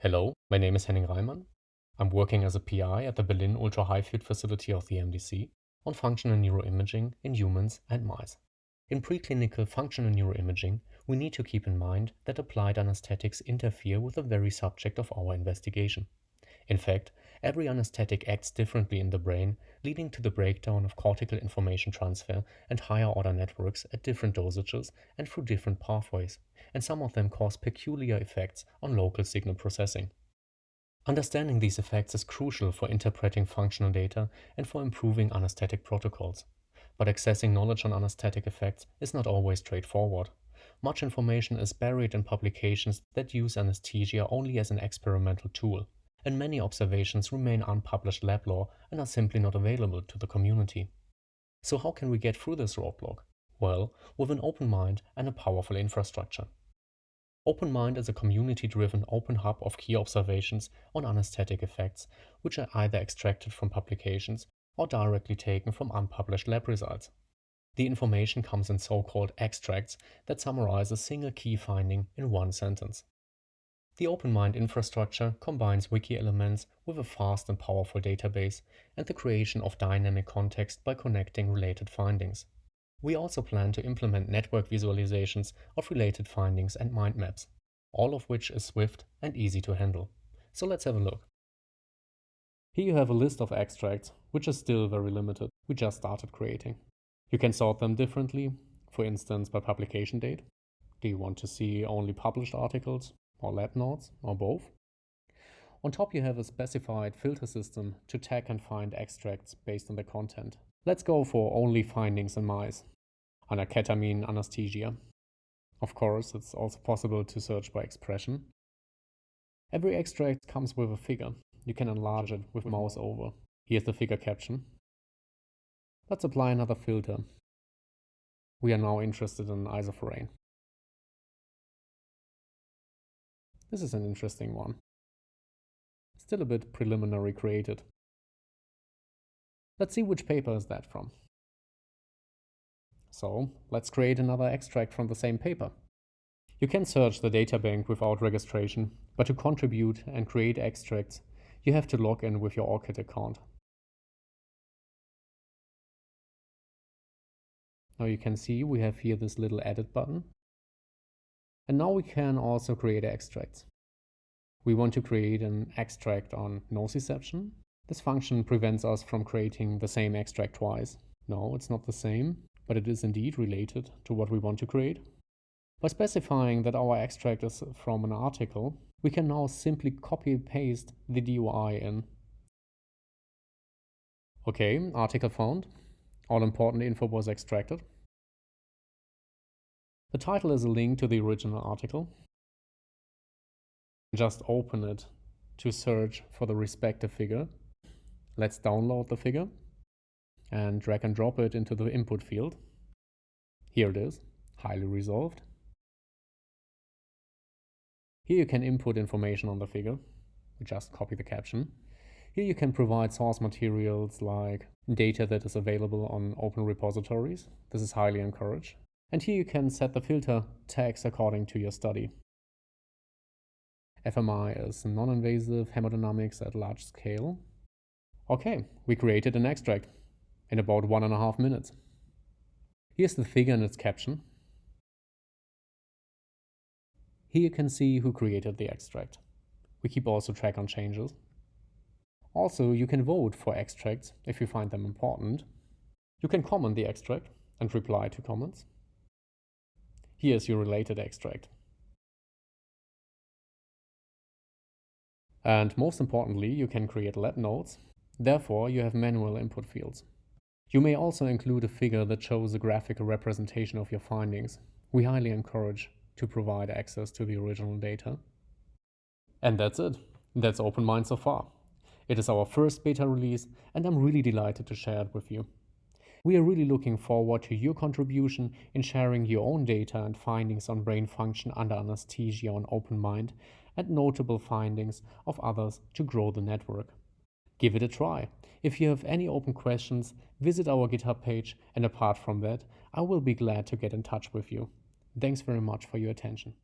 Hello, my name is Henning Reimann. I'm working as a PI at the Berlin Ultra High Field facility of the MDC on functional neuroimaging in humans and mice. In preclinical functional neuroimaging, we need to keep in mind that applied anesthetics interfere with the very subject of our investigation. In fact, every anesthetic acts differently in the brain, leading to the breakdown of cortical information transfer and higher order networks at different dosages and through different pathways, and some of them cause peculiar effects on local signal processing. Understanding these effects is crucial for interpreting functional data and for improving anesthetic protocols. But accessing knowledge on anesthetic effects is not always straightforward. Much information is buried in publications that use anesthesia only as an experimental tool, and many observations remain unpublished lab law and are simply not available to the community. So how can we get through this roadblock? Well, with an open mind and a powerful infrastructure. openmind is a community-driven open hub of key observations on anesthetic effects, which are either extracted from publications or directly taken from unpublished lab results. The information comes in so-called extracts that summarize a single key finding in one sentence. The openmind infrastructure combines wiki elements with a fast and powerful database and the creation of dynamic context by connecting related findings. We also plan to implement network visualizations of related findings and mind maps, all of which is swift and easy to handle. So let's have a look. Here you have a list of extracts, which is still very limited. We just started creating. You can sort them differently, for instance by publication date. Do you want to see only published articles, or lab notes, or both? On top you have a specified filter system to tag and find extracts based on the content. Let's go for only findings in mice, under ketamine anesthesia. Of course, it's also possible to search by expression. Every extract comes with a figure. You can enlarge it with mouse over. Here's the figure caption. Let's apply another filter. We are now interested in isoforane. This is an interesting one. Still a bit preliminary created. Let's see which paper is that from. So let's create another extract from the same paper. You can search the databank without registration, but to contribute and create extracts, you have to log in with your ORCID account. Now you can see we have here this little edit button. And now we can also create extracts. We want to create an extract on nociception. This function prevents us from creating the same extract twice. No, it's not the same, but it is indeed related to what we want to create. By specifying that our extract is from an article, we can now simply copy and paste the DOI in. Okay, article found. All important info was extracted. The title is a link to the original article. Just open it to search for the respective figure. Let's download the figure and drag and drop it into the input field. Here it is, highly resolved. Here you can input information on the figure. Just copy the caption. Here you can provide source materials like data that is available on open repositories. This is highly encouraged. And here you can set the filter tags according to your study. FMI is non-invasive hemodynamics at large scale. Okay, we created an extract in about 1.5 minutes. Here's the figure and its caption. Here you can see who created the extract. We keep also track on changes. Also, you can vote for extracts if you find them important. You can comment the extract and reply to comments. Here's your related extract. And most importantly, you can create lab notes. Therefore, you have manual input fields. You may also include a figure that shows a graphical representation of your findings. We highly encourage to provide access to the original data. And that's it. That's openmind so far. It is our first beta release, and I'm really delighted to share it with you. We are really looking forward to your contribution in sharing your own data and findings on brain function under anesthesia on openmind and notable findings of others to grow the network. Give it a try. If you have any open questions, visit our GitHub page, and apart from that, I will be glad to get in touch with you. Thanks very much for your attention.